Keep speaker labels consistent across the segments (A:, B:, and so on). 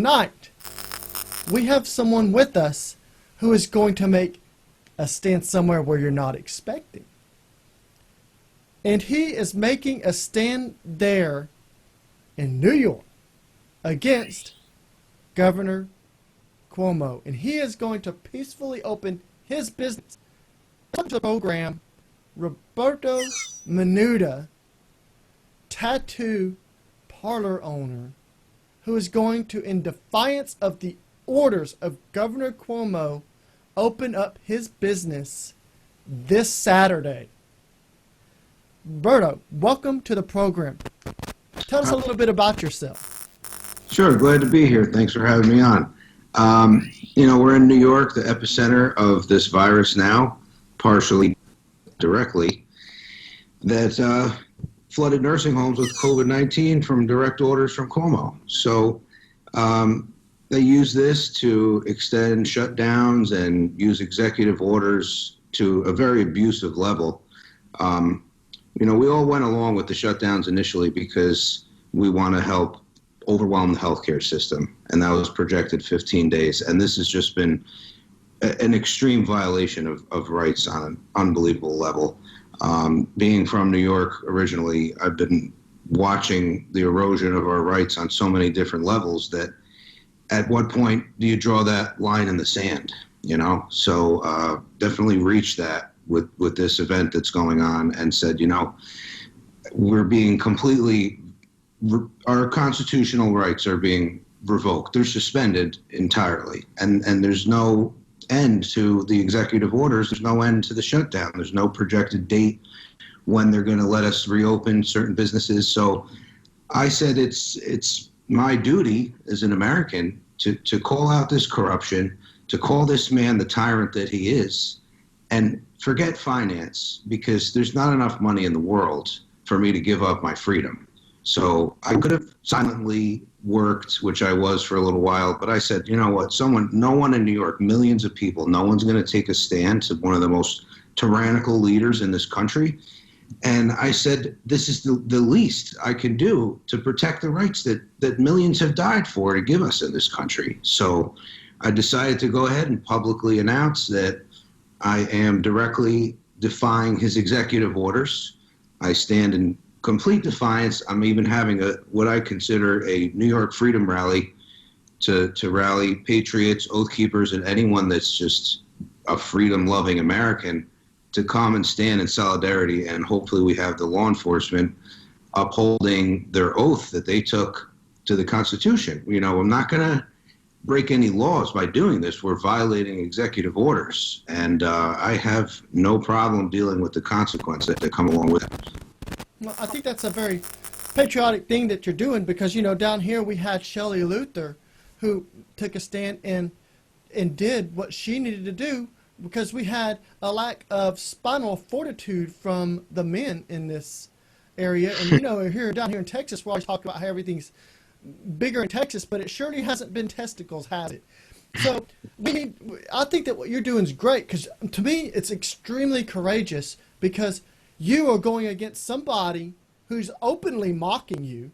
A: tonight we have someone with us who is going to make a stand somewhere where you're not expecting. And he is making a stand there in New York against Governor Cuomo. And he is going to peacefully open his business. Welcome to the program, Roberto Minuta, tattoo parlor owner, who is going to, in defiance of the orders of Governor Cuomo, open up his business this Saturday. Roberto, welcome to the program. Tell us a little bit about yourself.
B: Sure, glad to be here. Thanks for having me on. We're in New York, the epicenter of this virus now, partially directly, that flooded nursing homes with COVID-19 from direct orders from Cuomo. So they use this to extend shutdowns and use executive orders to a very abusive level. We all went along with the shutdowns initially because we want to help overwhelm the healthcare system, and that was projected 15 days. And this has just been an extreme violation of rights on an unbelievable level. Being from New York originally, I've been watching the erosion of our rights on so many different levels that at what point do you draw that line in the sand, So definitely reached that with this event that's going on and said, we're being our constitutional rights are being revoked. They're suspended entirely. And there's no end to the executive orders. There's no end to the shutdown. There's no projected date when they're going to let us reopen certain businesses. So I said it's my duty as an American to call out this corruption, to call this man the tyrant that he is, and forget finance, because there's not enough money in the world for me to give up my freedom. So I could have silently worked, which I was for a little while, but I said, you know what, no one in New York, millions of people, no one's going to take a stand to one of the most tyrannical leaders in this country. And I said, this is the least I can do to protect the rights that millions have died for to give us in this country. So I decided to go ahead and publicly announce that I am directly defying his executive orders. I stand in complete defiance. I'm even having what I consider a New York freedom rally to rally patriots, oath keepers, and anyone that's just a freedom-loving American to come and stand in solidarity. And hopefully we have the law enforcement upholding their oath that they took to the Constitution. I'm not going to break any laws by doing this. We're violating executive orders. And I have no problem dealing with the consequences that come along with it.
A: Well, I think that's a very patriotic thing that you're doing because, down here we had Shelley Luther who took a stand and did what she needed to do because we had a lack of spinal fortitude from the men in this area. And, down here in Texas, we always talk about how everything's bigger in Texas, but it surely hasn't been testicles, has it? So I think that what you're doing is great because to me it's extremely courageous because you are going against somebody who's openly mocking you.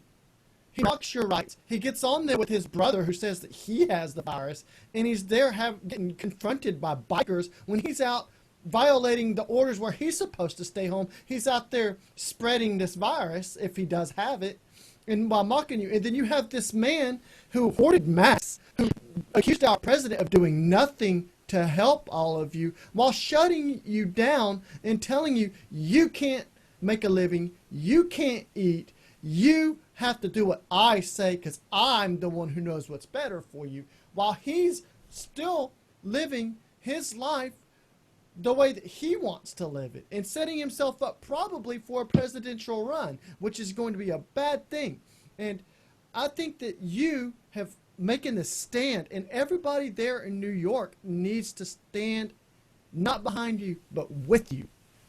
A: He mocks your rights. He gets on there with his brother who says that he has the virus, and he's there getting confronted by bikers when he's out violating the orders where he's supposed to stay home. He's out there spreading this virus, if he does have it, and while mocking you. And then you have this man who hoarded masks, who accused our president of doing nothing to help all of you while shutting you down and telling you you can't make a living, you can't eat, you have to do what I say because I'm the one who knows what's better for you, while he's still living his life the way that he wants to live it and setting himself up probably for a presidential run, which is going to be a bad thing. And I think that you have making this stand, and everybody there in New York needs to stand not behind you but with you.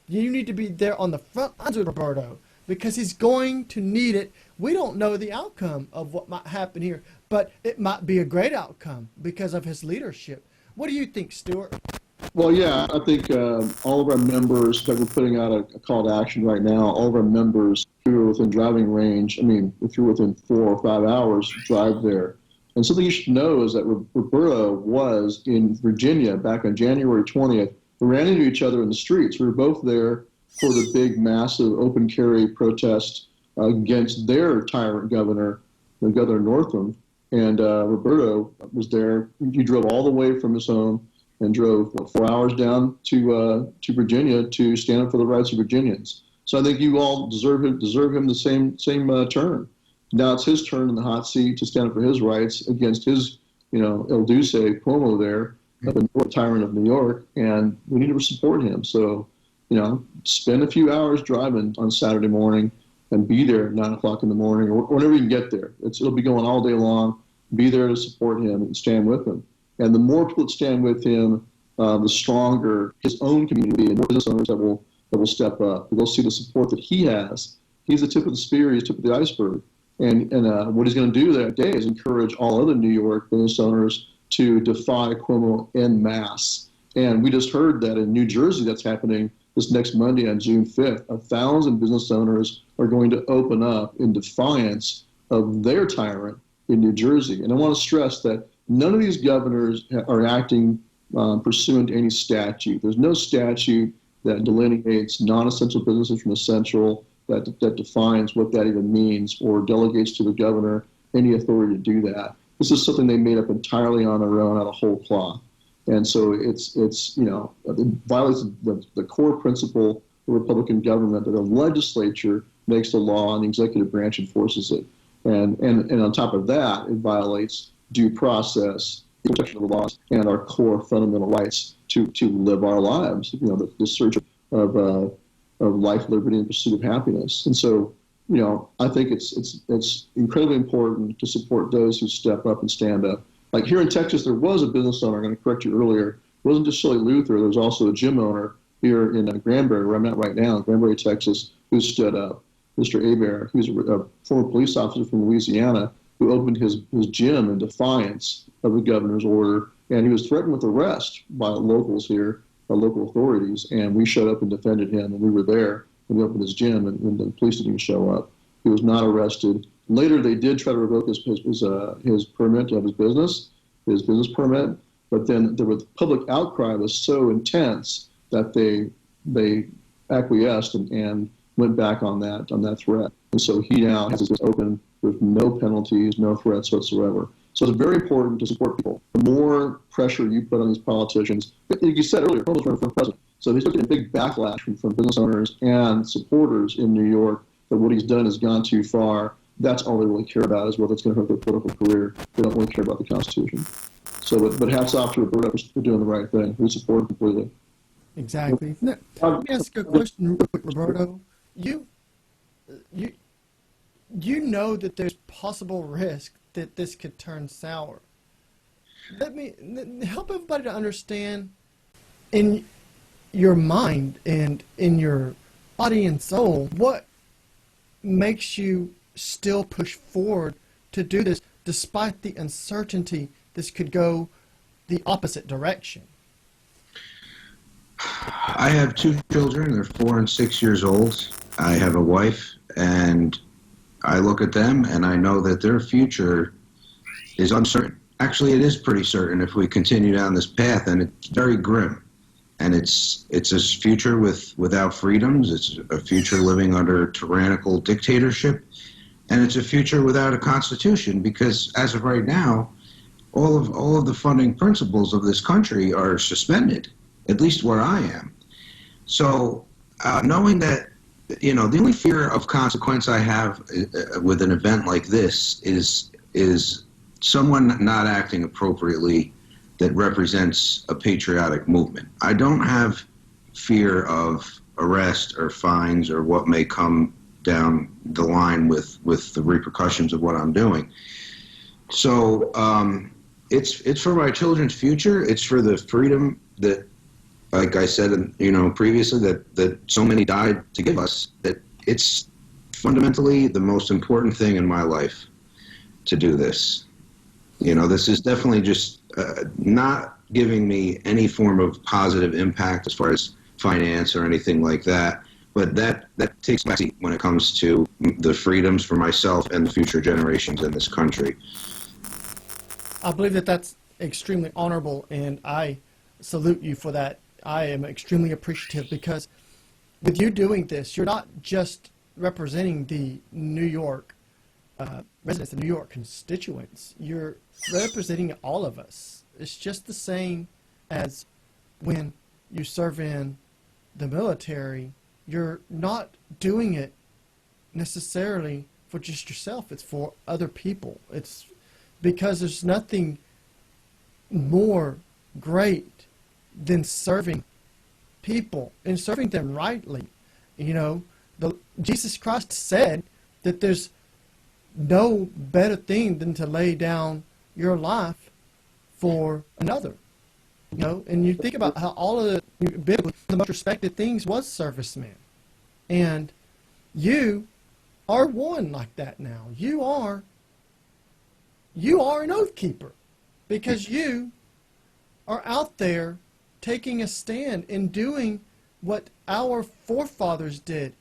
A: You need to be there on the front lines with Roberto because he's going to need it. We don't know the outcome of what might happen here, but it might be a great outcome because of his leadership. What do you think, Stewart?
C: Well, yeah, I think all of our members, that we're putting out a call to action right now, all of our members who are within driving range, if you're within 4 or 5 hours, drive there. And something you should know is that Roberto was in Virginia back on January 20th. We ran into each other in the streets. We were both there for the big, massive open carry protest against their tyrant governor, Governor Northam. And Roberto was there. He drove all the way from his home and drove 4 hours down to Virginia to stand up for the rights of Virginians. So I think you all deserve him the same turn. Now it's his turn in the hot seat to stand up for his rights against his, El Duce Cuomo there, the tyrant of New York, and we need to support him. So, spend a few hours driving on Saturday morning and be there at 9 o'clock in the morning or whenever you can get there. It'll be going all day long. Be there to support him and stand with him. And the more people that stand with him, the stronger his own community and more business owners that will step up. They'll see the support that he has. He's the tip of the spear. He's the tip of the iceberg. And what he's going to do that day is encourage all other New York business owners to defy Cuomo en masse. And we just heard that in New Jersey that's happening this next Monday on June 5th. 1,000 business owners are going to open up in defiance of their tyrant in New Jersey. And I want to stress that none of these governors are acting pursuant to any statute. There's no statute that delineates non-essential businesses from essential, that defines what that even means, or delegates to the governor any authority to do that. This is something they made up entirely on their own out of whole cloth. And so it violates the core principle of Republican government that the legislature makes the law and the executive branch enforces it. And on top of that, it violates due process, protection of the laws, and our core fundamental rights to live our lives. The search of life, liberty, and pursuit of happiness. And so, I think it's incredibly important to support those who step up and stand up. Like here in Texas, there was a business owner, I'm going to correct you earlier, it wasn't just Shelley Luther, there was also a gym owner here in Granbury, where I'm at right now, in Granbury, Texas, who stood up. Mr. Hebert, who's a former police officer from Louisiana, who opened his gym in defiance of the governor's order, and he was threatened with arrest by locals here, by local authorities, and we showed up and defended him, and we were there when he opened his gym, and the police didn't even show up. He was not arrested. Later, they did try to revoke his permit to have his business permit, but then the public outcry was so intense that they acquiesced and went back on that threat. And so he now has his business open with no penalties, no threats whatsoever. So it's very important to support people. The more pressure you put on these politicians, like you said earlier, Cuomo's running for president. So he's looking at a big backlash from business owners and supporters in New York that what he's done has gone too far. That's all they really care about is whether it's going to hurt their political career. They don't really care about the Constitution. So, but hats off to Roberto for doing the right thing. We support him completely.
A: Exactly. Now, let me ask you a question real quick, Roberto. You know that there's possible risk that this could turn sour. Let me help everybody to understand in your mind and in your body and soul what makes you still push forward to do this despite the uncertainty this could go the opposite direction.
B: I have 2 children. They're 4 and 6 years old. I have a wife, and I look at them and I know that their future is uncertain. Actually, it is pretty certain if we continue down this path, and it's very grim. And it's a future without freedoms. It's a future living under tyrannical dictatorship, and it's a future without a constitution. Because as of right now, all of the funding principles of this country are suspended, at least where I am. So, knowing that, the only fear of consequence I have with an event like this is someone not acting appropriately that represents a patriotic movement. I don't have fear of arrest or fines or what may come down the line with the repercussions of what I'm doing. So it's for my children's future. It's for the freedom that, like I said, previously, that so many died to give us. That it's fundamentally the most important thing in my life to do this. This is definitely just not giving me any form of positive impact as far as finance or anything like that. But that takes my seat when it comes to the freedoms for myself and the future generations in this country.
A: I believe that that's extremely honorable, and I salute you for that. I am extremely appreciative because with you doing this, you're not just representing the New York residents, the New York constituents. You're representing all of us. It's just the same as when you serve in the military. You're not doing it necessarily for just yourself. It's for other people. It's because there's nothing more great than serving people and serving them rightly. You know, Jesus Christ said that there's no better thing than to lay down your life for another. You know, and you think about how all of the most respected things was servicemen. And you are one like that now. You are an oath keeper because you are out there taking a stand and doing what our forefathers did,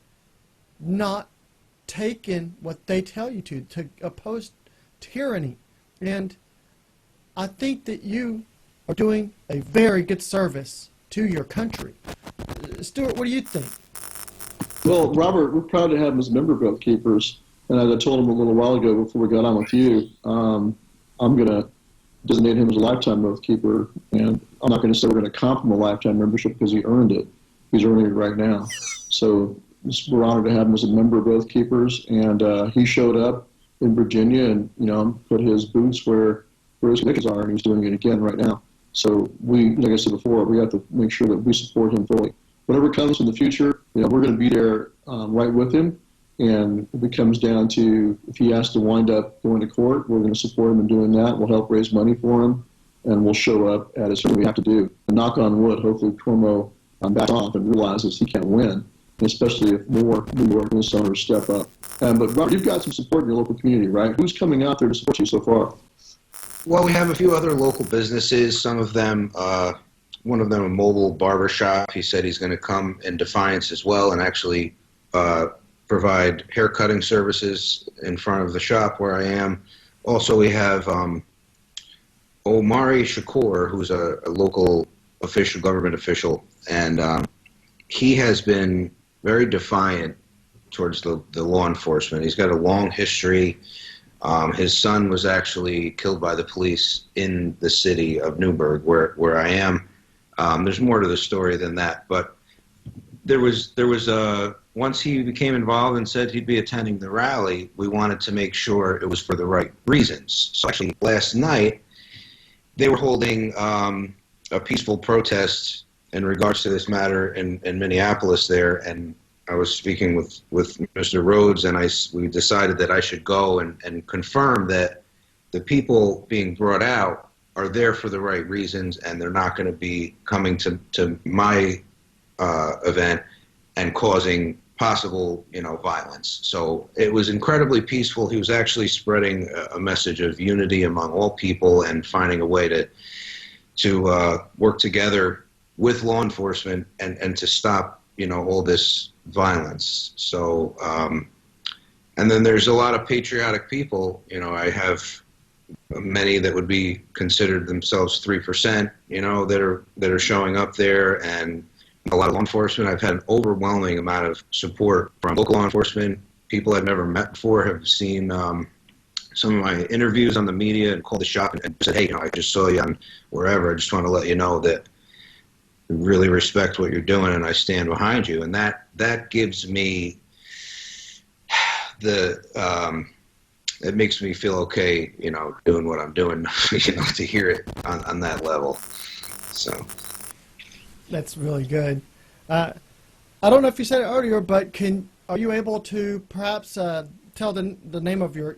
A: not taking what they tell you to oppose tyranny. And I think that you are doing a very good service to your country. Stewart, what do you think?
C: Well, Robert, we're proud to have him as a member of Oath Keepers. And as I told him a little while ago before we got on with you, I'm going to designate him as a lifetime Oath Keeper. And I'm not going to say we're going to comp him a lifetime membership because he earned it. He's earning it right now. So we're honored to have him as a member of Oath Keepers. And he showed up in Virginia and, put his boots where his convictions are, and he's doing it again right now. So we, like I said before, we have to make sure that we support him fully. Whatever comes in the future, we're going to be there right with him. And if it comes down to if he has to wind up going to court, we're going to support him in doing that. We'll help raise money for him, and we'll show up at as we have to do. And knock on wood, hopefully Cuomo backs off and realizes he can't win, especially if more New York business owners step up. But Robert, you've got some support in your local community, right? Who's coming out there to support you so far?
B: Well, we have a few other local businesses. Some of them, one of them a mobile barber shop. He said he's going to come in Defiance as well and actually provide hair cutting services in front of the shop where I am. Also, we have Omari Shakur, who's a local official, government official, and he has been very defiant towards the law enforcement. He's got a long history. His son was actually killed by the police in the city of Newburgh, where I am. There's more to the story than that, but there was once he became involved and said he'd be attending the rally, we wanted to make sure it was for the right reasons. So actually, last night they were holding a peaceful protest in regards to this matter in Minneapolis there, and I was speaking with Mr. Rhodes, and we decided that I should go and confirm that the people being brought out are there for the right reasons, and they're not going to be coming to my event and causing possible, violence. So it was incredibly peaceful. He was actually spreading a message of unity among all people and finding a way to work together with law enforcement and to stop, all this violence. So, and then there's a lot of patriotic people. I have many that would be considered themselves 3%, that are showing up there, and a lot of law enforcement. I've had an overwhelming amount of support from local law enforcement. People I've never met before have seen some of my interviews on the media and called the shop and said, hey, I just saw you on wherever. I just want to let you know that I really respect what you're doing and I stand behind you. And that gives me it makes me feel okay, doing what I'm doing, to hear it on that level. So.
A: That's really good. I don't know if you said it earlier, but are you able to perhaps tell the name of your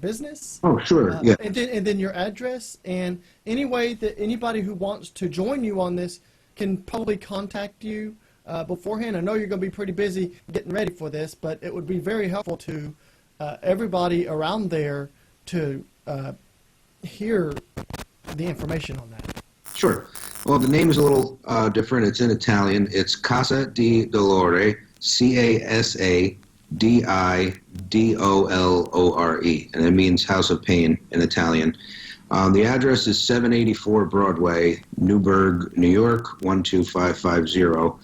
A: business?
B: Oh, sure. Yeah.
A: And then your address, and any way that anybody who wants to join you on this can probably contact you beforehand. I know you're going to be pretty busy getting ready for this, but it would be very helpful to everybody around there to hear the information on that.
B: Sure. Well, the name is a little different. It's in Italian. It's Casa di Dolore, CasaDidolore, and it means House of Pain in Italian. The address is 784 Broadway, Newburgh, New York, 12550.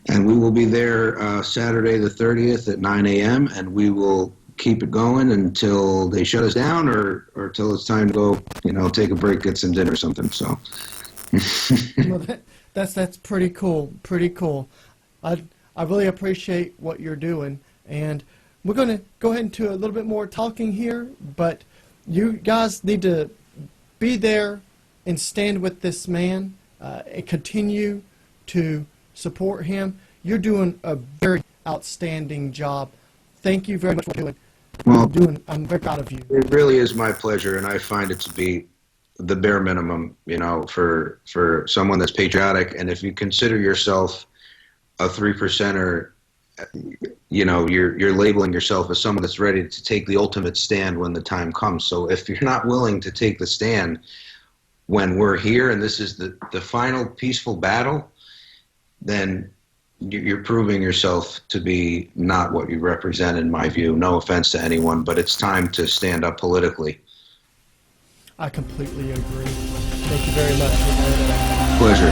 B: And we will be there Saturday the 30th at 9 a.m., and we will keep it going until they shut us down or till it's time to go, take a break, get some dinner or something. So
A: Well, that's pretty cool. Pretty cool. I really appreciate what you're doing, and we're going to go ahead and do a little bit more talking here. But you guys need to be there and stand with this man and continue to support him. You're doing a very outstanding job. Thank you very much for doing.
B: Well,
A: I'm very proud of you.
B: it really is my pleasure, and I find it to be the bare minimum, for someone that's patriotic. And if you consider yourself a 3%er, you're labeling yourself as someone that's ready to take the ultimate stand when the time comes. So if you're not willing to take the stand when we're here and this is the final peaceful battle, then you're proving yourself to be not what you represent, in my view. No offense to anyone, but it's time to stand up politically.
A: I completely agree. Thank you very much, Roberto.
B: Pleasure.